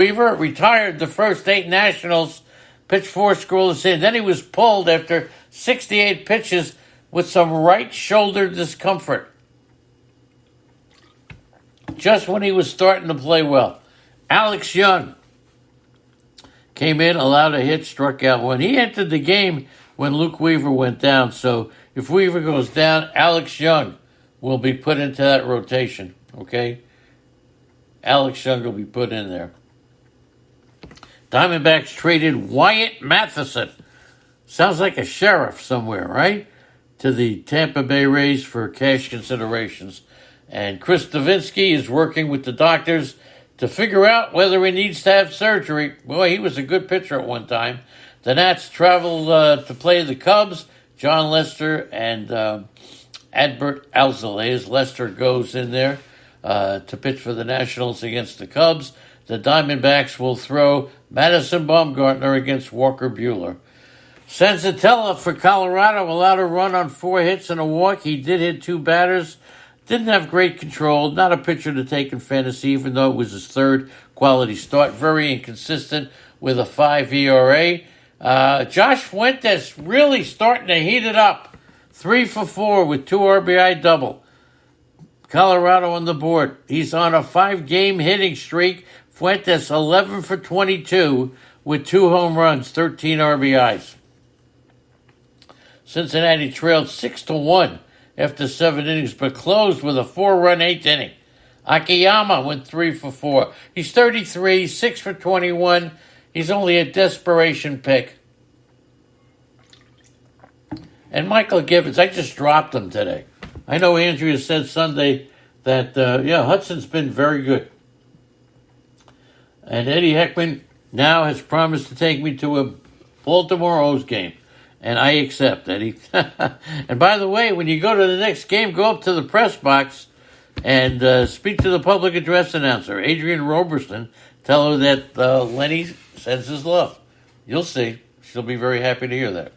Weaver retired the first 8 Nationals, pitched 4 scoreless innings. Then he was pulled after 68 pitches with some right shoulder discomfort, just when he was starting to play well. Alex Young came in, allowed a hit, struck out 1. He entered the game when Luke Weaver went down. So if Weaver goes down, Alex Young will be put into that rotation. Okay? Alex Young will be put in there. Diamondbacks traded Wyatt Matheson. Sounds like a sheriff somewhere, right? To the Tampa Bay Rays for cash considerations. And Chris Davinsky is working with the doctors to figure out whether he needs to have surgery. Boy, he was a good pitcher at one time. The Nats travel to play the Cubs. John Lester and Adbert Alzolay. Lester goes in there to pitch for the Nationals against the Cubs. The Diamondbacks will throw Madison Bumgarner against Walker Buehler. Senzatella for Colorado allowed a run on 4 hits and a walk. He did hit 2 batters. Didn't have great control. Not a pitcher to take in fantasy, even though it was his 3rd quality start. Very inconsistent with a 5 ERA. Josh Fuentes really starting to heat it up. 3 for 4 with 2 RBI double. Colorado on the board. He's on a 5-game hitting streak. Fuentes 11 for 22 with 2 home runs, 13 RBIs. Cincinnati trailed 6-1 after 7 innings, but closed with a 4-run 8th inning. Akiyama went 3 for 4. He's 33, 6 for 21. He's only a desperation pick. And Michael Gibbons, I just dropped him today. I know Andrea said Sunday that, Hudson's been very good. And Eddie Heckman now has promised to take me to a Baltimore O's game. And I accept, Eddie. And by the way, when you go to the next game, go up to the press box and speak to the public address announcer, Adrian Roberson. Tell her that Lenny sends his love. You'll see. She'll be very happy to hear that.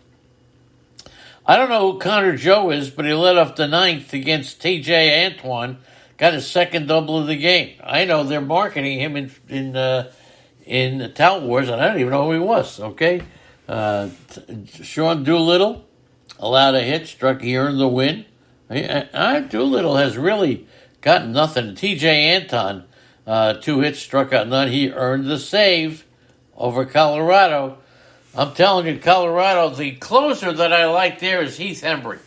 I don't know who Connor Joe is, but he led off the 9th against T.J. Antoine. Got his 2nd double of the game. I know they're marketing him in the Tout Wars, and I don't even know who he was, okay? Sean Doolittle allowed a hit, he earned the win. Doolittle has really gotten nothing. T.J. Anton, 2 hits, struck out none. He earned the save over Colorado. I'm telling you, Colorado, the closer that I like there is Heath Hembry.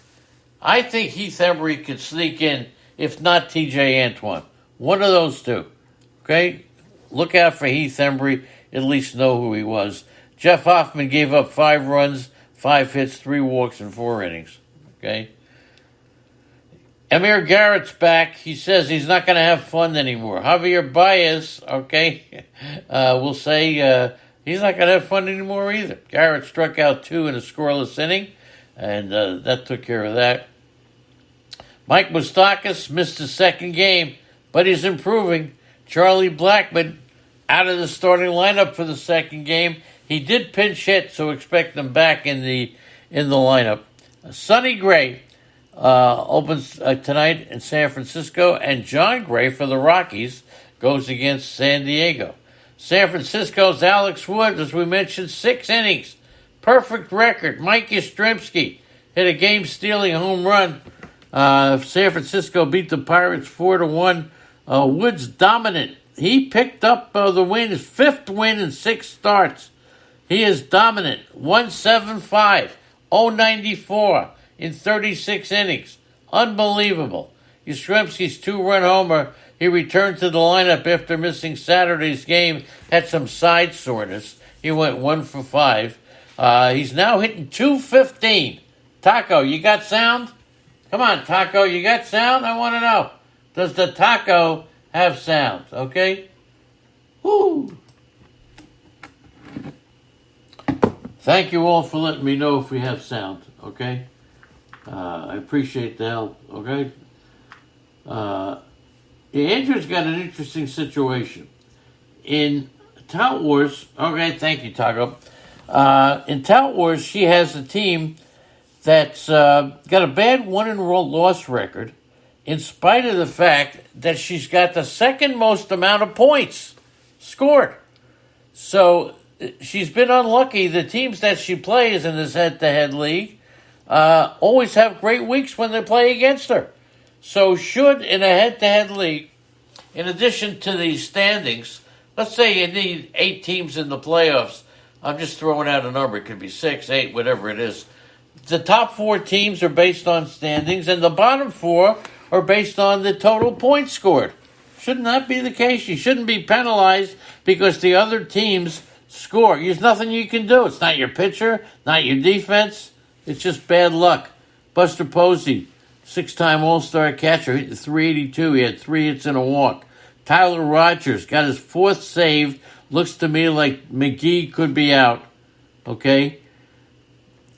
I think Heath Hembry could sneak in, if not T.J. Antoine. One of those two. Okay? Look out for Heath Hembry. At least know who he was. Jeff Hoffman gave up 5 runs, 5 hits, 3 walks, and 4 innings. Okay? Amir Garrett's back. He says he's not going to have fun anymore. Javier Baez, okay, will say he's not going to have fun anymore either. Garrett struck out 2 in a scoreless inning, and that took care of that. Mike Moustakas missed his 2nd game, but he's improving. Charlie Blackmon out of the starting lineup for the 2nd game. He did pinch hit, so expect him back in the lineup. Sonny Gray opens tonight in San Francisco, and John Gray for the Rockies goes against San Diego. San Francisco's Alex Wood, as we mentioned, 6 innings. Perfect record. Mike Yastrzemski hit a game-stealing home run. San Francisco beat the Pirates 4-1. Wood's dominant. He picked up the win, his 5th win in 6 starts. He is dominant. 175, 094 in 36 innings. Unbelievable. Yastrzemski's 2-run homer. He returned to the lineup after missing Saturday's game. Had some side soreness. He went 1 for 5. He's now hitting .215. Taco, you got sound? Come on, Taco, you got sound? I want to know. Does the Taco have sound? Okay? Woo! Thank you all for letting me know if we have sound, okay? I appreciate the help, okay? Andrew's got an interesting situation. In Tout Wars, okay, thank you, Taco. In Tout Wars, she has a team that's got a bad 1-loss record in spite of the fact that she's got the 2nd most amount of points scored. So she's been unlucky. The teams that she plays in this head-to-head league always have great weeks when they play against her. So should, in a head-to-head league, in addition to the standings, let's say you need 8 teams in the playoffs. I'm just throwing out a number. It could be 6, 8, whatever it is. The top 4 teams are based on standings, and the bottom 4 are based on the total points scored. Shouldn't that be the case? You shouldn't be penalized because the other teams score. There's nothing you can do. It's not your pitcher, not your defense. It's just bad luck. Buster Posey, 6-time All-Star catcher, hit 382. He had 3 hits and a walk. Tyler Rogers got his 4th save. Looks to me like McGee could be out. Okay?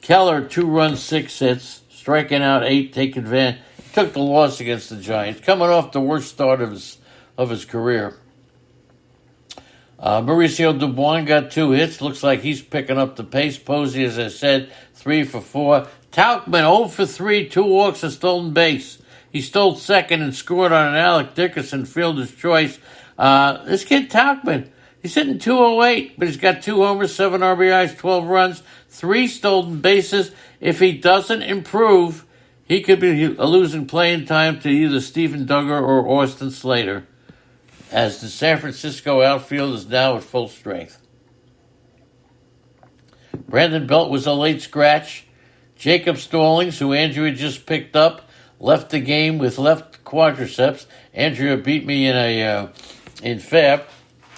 Keller, 2 runs, 6 hits, striking out 8, taking advantage. He took the loss against the Giants, coming off the worst start of his career. Mauricio Dubois got 2 hits. Looks like he's picking up the pace. Posey, as I said, 3 for 4. Tauchman, 0 for 3, 2 walks, a stolen base. He stole second and scored on an Alec Dickerson fielder's choice. This kid Tauchman, he's hitting 208, but he's got 2 homers, 7 RBIs, 12 runs, 3 stolen bases. If he doesn't improve, he could be losing playing time to either Stephen Duggar or Austin Slater, as the San Francisco outfield is now at full strength. Brandon Belt was a late scratch. Jacob Stallings, who Andrea just picked up, left the game with left quadriceps. Andrea beat me in Fab,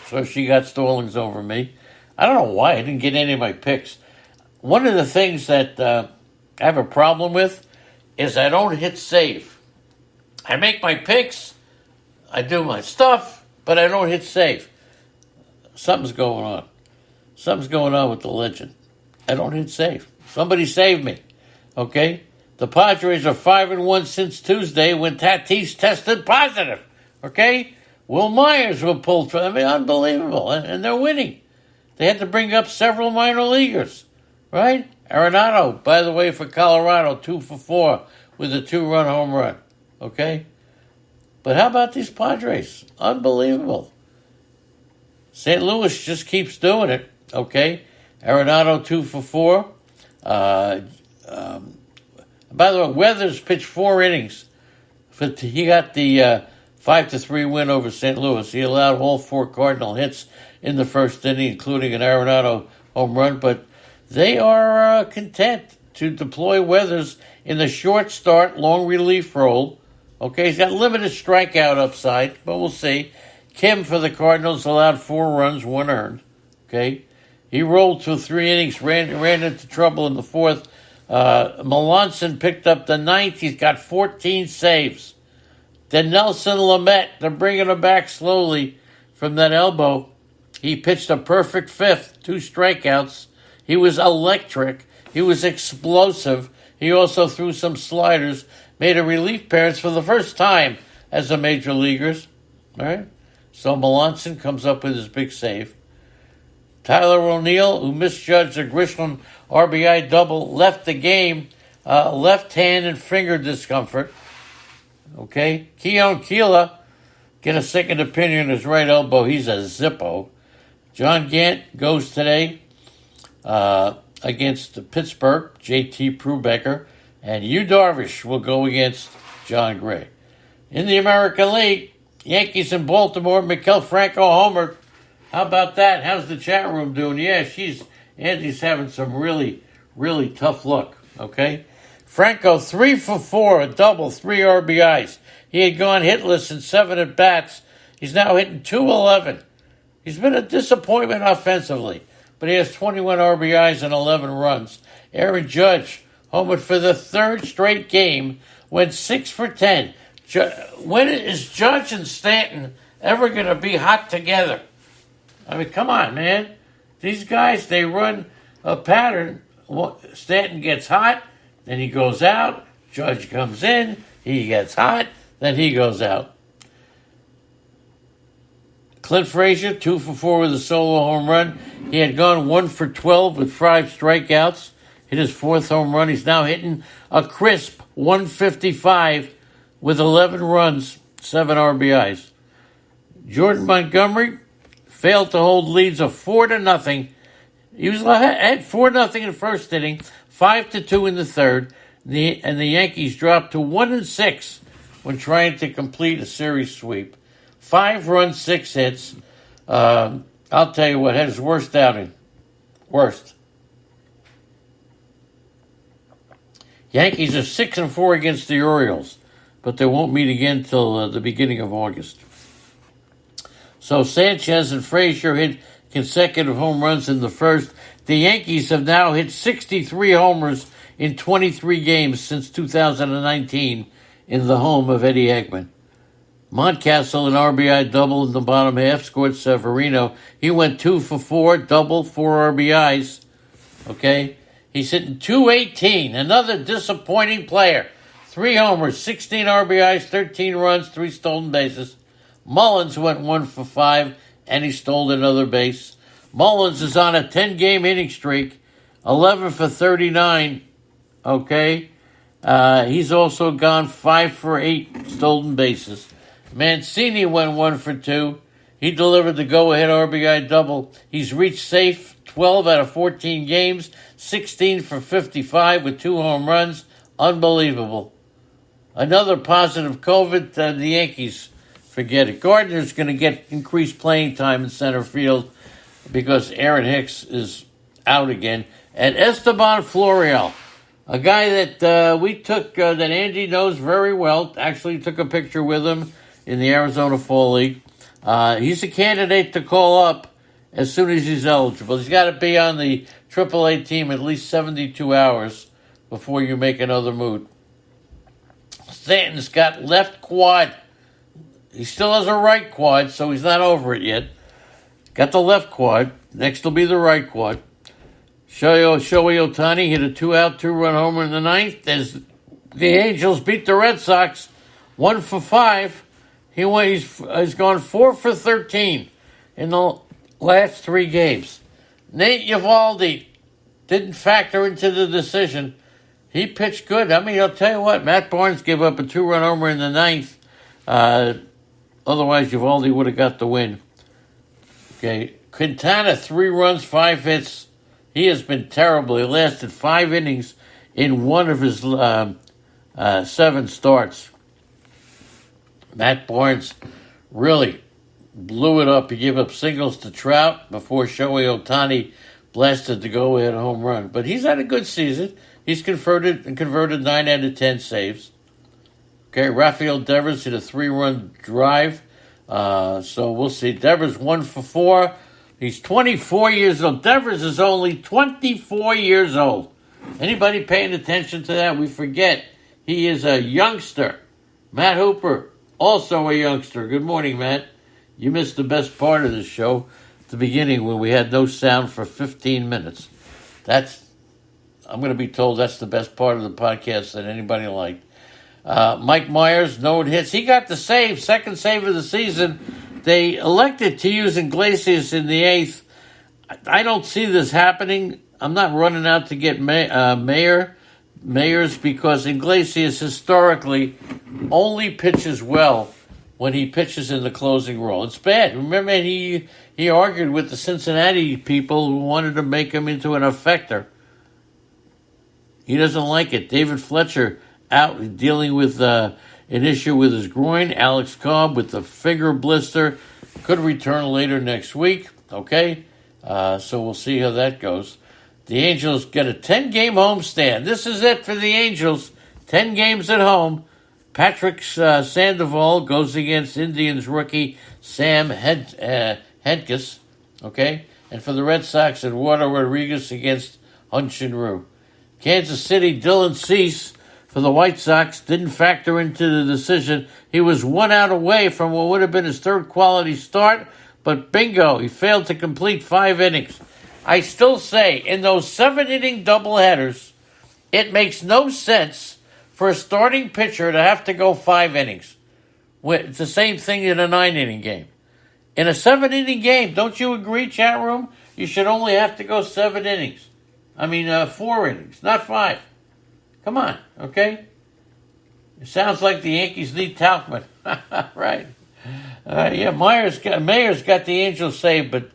so she got Stallings over me. I don't know why I didn't get any of my picks. One of the things that I have a problem with is I don't hit save. I make my picks, I do my stuff, but I don't hit save. Something's going on. Something's going on with the legend. I don't hit save. Somebody save me, okay? The Padres are 5-1 since Tuesday when Tatis tested positive, okay? Will Myers will pull through. I mean, unbelievable, and they're winning. They had to bring up several minor leaguers, right? Arenado, by the way, for Colorado, 2 for 4 with a 2-run home run, okay? But how about these Padres? Unbelievable. St. Louis just keeps doing it, okay? Arenado, 2 for 4. By the way, Weathers pitched 4 innings. He got the 5-3 win over St. Louis. He allowed all 4 Cardinal hits in the first inning, including an Arenado home run. But they are content to deploy Weathers in the short start, long relief role. Okay, he's got limited strikeout upside, but we'll see. Kim for the Cardinals allowed 4 runs, 1 earned. Okay, he rolled through 3 innings, ran into trouble in the 4th. Melanson picked up the 9th. He's got 14 saves. Then Nelson Lamet, they're bringing him back slowly from that elbow. He pitched a perfect 5th, 2 strikeouts. He was electric. He was explosive. He also threw some sliders, made a relief appearance for the first time as a major leaguers. All right? So Melanson comes up with his big save. Tyler O'Neill, who misjudged a Grisham RBI double, left the game, left hand and finger discomfort. Okay? Keon Keela, get a second opinion in his right elbow. He's a Zippo. John Gant goes today against Pittsburgh, J.T. Brubaker, and Yu Darvish will go against John Gray. In the American League, Yankees in Baltimore, Maikel Franco homered. How about that? How's the chat room doing? Yeah, Andy's having some really, really tough luck, okay? Franco, 3 for 4, a double, 3 RBIs. He had gone hitless in 7 at-bats. He's now hitting .211. He's been a disappointment offensively, but he has 21 RBIs and 11 runs. Aaron Judge, homered for the 3rd straight game, went 6 for 10. When is Judge and Stanton ever going to be hot together? I mean, come on, man. These guys, they run a pattern. Stanton gets hot, then he goes out. Judge comes in, he gets hot, then he goes out. Clint Frazier, 2 for 4 with a solo home run. He had gone 1 for 12 with 5 strikeouts. Hit his 4th home run. He's now hitting a crisp 155 with 11 runs, 7 RBIs. Jordan Montgomery, failed to hold leads of 4-0. He was at 4-0 in the first inning, 5-2 in the third, and the Yankees dropped to 1-6 when trying to complete a series sweep. 5 runs, 6 hits. I'll tell you what, had his worst outing. Worst. Yankees are 6-4 against the Orioles, but they won't meet again till the beginning of August. So Sanchez and Frazier hit consecutive home runs in the first. The Yankees have now hit 63 homers in 23 games since 2019 in the home of Eddie Eggman. Mountcastle, an RBI double in the bottom half, scored Severino. He went 2 for 4, double, 4 RBIs. Okay? He's hitting .218. Another disappointing player. 3 homers, 16 RBIs, 13 runs, 3 stolen bases. Mullins went 1 for 5, and he stole another base. Mullins is on a 10-game inning streak, 11 for 39. Okay? He's also gone 5 for 8 stolen bases. Mancini went 1 for 2. He delivered the go-ahead RBI double. He's reached safe 12 out of 14 games, 16 for 55 with 2 home runs. Unbelievable. Another positive COVID, the Yankees, forget it. Gardner's going to get increased playing time in center field because Aaron Hicks is out again. And Esteban Florial, a guy that we took, that Andy knows very well, actually took a picture with him in the Arizona Fall League. He's a candidate to call up as soon as he's eligible. He's got to be on the AAA team at least 72 hours before you make another move. Stanton's got left quad. He still has a right quad, so he's not over it yet. Got the left quad. Next will be the right quad. Shohei Ohtani hit a 2-out, 2-run homer in the ninth as the Angels beat the Red Sox 1 for 5. He's gone 4 for 13 in the last 3 games. Nate Eovaldi didn't factor into the decision. He pitched good. I mean, I'll tell you what, Matt Barnes gave up a 2-run homer in the ninth. Otherwise, Eovaldi would have got the win. Okay, Quintana, 3 runs, 5 hits. He has been terrible. He lasted 5 innings in one of his 7 starts. Matt Barnes really blew it up. He gave up singles to Trout before Shohei Ohtani blasted the go-ahead home run. But he's had a good season. He's converted 9 out of 10 saves. Okay, Rafael Devers hit a 3-run drive. So we'll see. Devers 1 for 4. He's 24 years old. Devers is only 24 years old. Anybody paying attention to that? We forget. He is a youngster. Matt Hooper, also a youngster. Good morning, Matt. You missed the best part of the show at the beginning when we had no sound for 15 minutes. I'm going to be told that's the best part of the podcast that anybody liked. Mike Myers, no hits. He got the save, second save of the season. They elected to use Iglesias in the 8th. I don't see this happening. I'm not running out to get Mayers because Iglesias historically only pitches well when he pitches in the closing role. It's bad. Remember, he argued with the Cincinnati people who wanted to make him into an effector. He doesn't like it. David Fletcher out dealing with an issue with his groin. Alex Cobb with the finger blister could return later next week. Okay, so we'll see how that goes. The Angels get a 10-game homestand. This is it for the Angels. 10 games at home. Patrick Sandoval goes against Indians rookie Sam Hentges. Okay, and for the Red Sox, Eduardo Rodriguez against Hyun-Shin Ryu. Kansas City, Dylan Cease for the White Sox didn't factor into the decision. He was 1 out away from what would have been his third quality start, but bingo, he failed to complete 5 innings. I still say, in those 7-inning doubleheaders, it makes no sense for a starting pitcher to have to go 5 innings. It's the same thing in a 9-inning game. In a 7-inning game, don't you agree, chat room? You should only have to go 7 innings. 4 innings, not 5. Come on, okay? It sounds like the Yankees need Tauchman. Right. Yeah, Mayer's got the Angels saved, but